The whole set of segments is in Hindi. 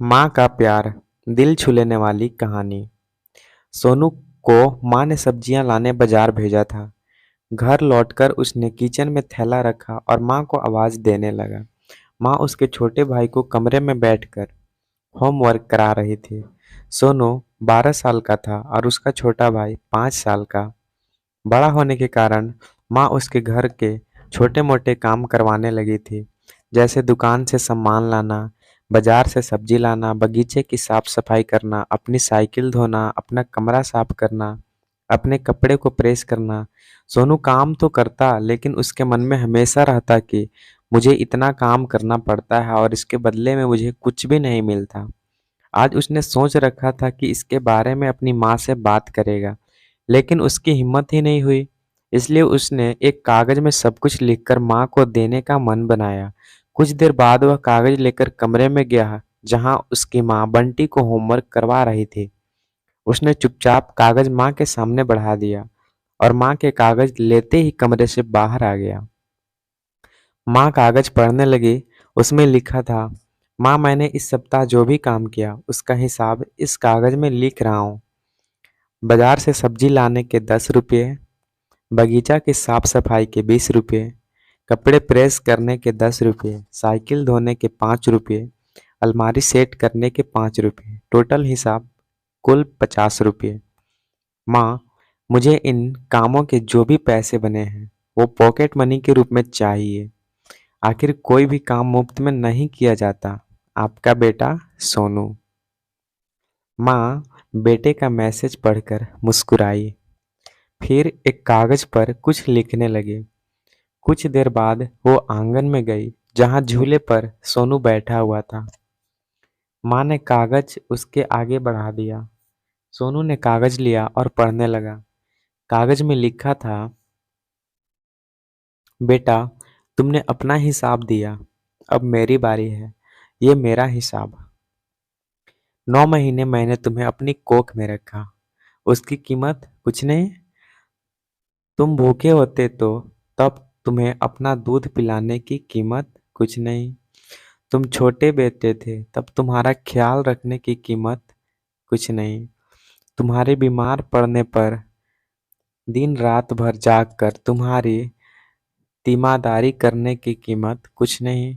माँ का प्यार, दिल छू लेने वाली कहानी। सोनू को माँ ने सब्जियां लाने बाजार भेजा था। घर लौटकर उसने किचन में थैला रखा और माँ को आवाज देने लगा। माँ उसके छोटे भाई को कमरे में बैठकर होमवर्क करा रही थी। सोनू 12 साल का था और उसका छोटा भाई 5 साल का। बड़ा होने के कारण माँ उसके घर के छोटे मोटे काम करवाने लगी थी, जैसे दुकान से सामान लाना, बाजार से सब्जी लाना, बगीचे की साफ सफाई करना, अपनी साइकिल धोना, अपना कमरा साफ करना, अपने कपड़े को प्रेस करना। सोनू काम तो करता, लेकिन उसके मन में हमेशा रहता कि मुझे इतना काम करना पड़ता है और इसके बदले में मुझे कुछ भी नहीं मिलता। आज उसने सोच रखा था कि इसके बारे में अपनी माँ से बात करेगा, लेकिन उसकी हिम्मत ही नहीं हुई। इसलिए उसने एक कागज में सब कुछ लिखकर माँ को देने का मन बनाया। कुछ देर बाद वह कागज लेकर कमरे में गया जहाँ उसकी माँ बंटी को होमवर्क करवा रही थी। उसने चुपचाप कागज माँ के सामने बढ़ा दिया और माँ के कागज लेते ही कमरे से बाहर आ गया। माँ कागज पढ़ने लगी। उसमें लिखा था, माँ मैंने इस सप्ताह जो भी काम किया उसका हिसाब इस कागज में लिख रहा हूँ। बाजार से सब्जी लाने के 10 रुपये, बगीचा की साफ सफाई के 20 रुपये, कपड़े प्रेस करने के 10 रुपये, साइकिल धोने के 5 रुपये, अलमारी सेट करने के 5 रुपये, टोटल हिसाब कुल 50 रुपये। माँ, मुझे इन कामों के जो भी पैसे बने हैं वो पॉकेट मनी के रूप में चाहिए। आखिर कोई भी काम मुफ्त में नहीं किया जाता। आपका बेटा सोनू। माँ बेटे का मैसेज पढ़कर मुस्कुराई, फिर एक कागज पर कुछ लिखने लगी। कुछ देर बाद वो आंगन में गई जहाँ झूले पर सोनू बैठा हुआ था। माँ ने कागज उसके आगे बढ़ा दिया। सोनू ने कागज लिया और पढ़ने लगा। कागज में लिखा था, बेटा तुमने अपना हिसाब दिया, अब मेरी बारी है। ये मेरा हिसाब। 9 महीने मैंने तुम्हें अपनी कोख में रखा, उसकी कीमत कुछ नहीं। तुम भूखे होते तो तब तुम्हें अपना दूध पिलाने की कीमत कुछ नहीं। तुम छोटे बेटे थे तब तुम्हारा ख्याल रखने की कीमत कुछ नहीं। तुम्हारे बीमार पड़ने पर दिन रात भर जागकर तुम्हारी तीमारदारी करने की कीमत कुछ नहीं।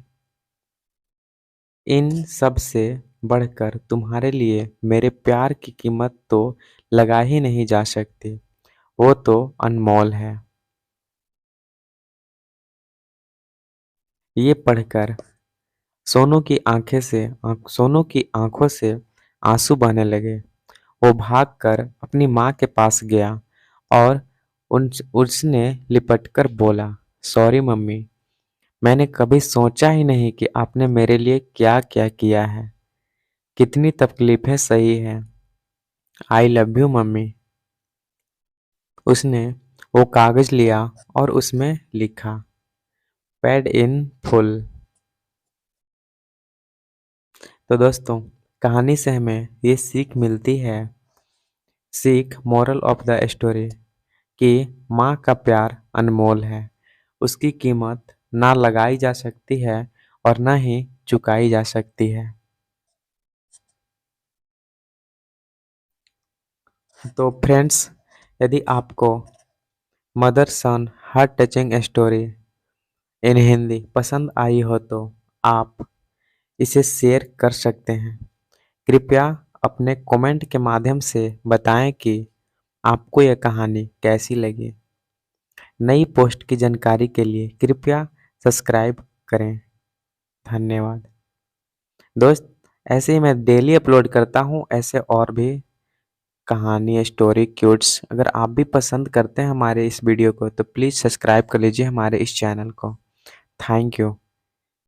इन सब से बढ़कर तुम्हारे लिए मेरे प्यार की कीमत तो लगा ही नहीं जा सकती, वो तो अनमोल है। ये पढ़कर सोनू की आंखों से आंसू बहने लगे। वो भागकर अपनी माँ के पास गया और उसने लिपटकर बोला, सॉरी मम्मी, मैंने कभी सोचा ही नहीं कि आपने मेरे लिए क्या क्या किया है। कितनी तकलीफें सही है। I love you mummy. उसने वो कागज लिया और उसमें लिखा, पेड इन फुल। तो दोस्तों, कहानी से हमें ये सीख मिलती है, सीख मोरल ऑफ द स्टोरी, कि माँ का प्यार अनमोल है। उसकी कीमत ना लगाई जा सकती है और ना ही चुकाई जा सकती है। तो फ्रेंड्स, यदि आपको mother sun heart touching story in Hindi पसंद आई हो तो आप इसे शेयर कर सकते हैं। कृपया अपने कमेंट के माध्यम से बताएं कि आपको यह कहानी कैसी लगी। नई पोस्ट की जानकारी के लिए कृपया सब्सक्राइब करें। धन्यवाद दोस्त। ऐसे ही मैं डेली अपलोड करता हूँ ऐसे और भी कहानी, स्टोरी, क्यूट्स। अगर आप भी पसंद करते हैं हमारे इस वीडियो को तो प्लीज़ सब्सक्राइब कर लीजिए हमारे इस चैनल को। Thank you.